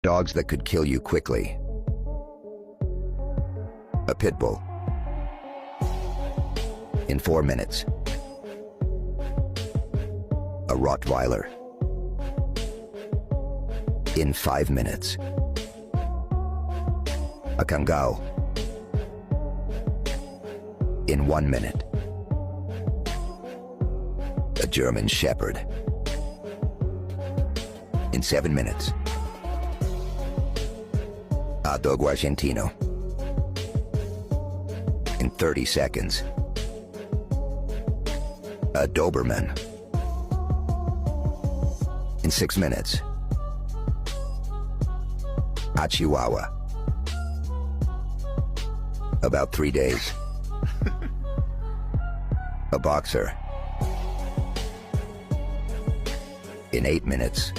Dogs that could kill you quickly. A pit bull. In 4 minutes. A Rottweiler. In 5 minutes. A Kangaroo. In 1 minute. A German Shepherd. In 7 minutes. A Dogo Argentino. In 30 seconds. A Doberman. In 6 minutes. A Chihuahua. About 3 days. A boxer. In 8 minutes.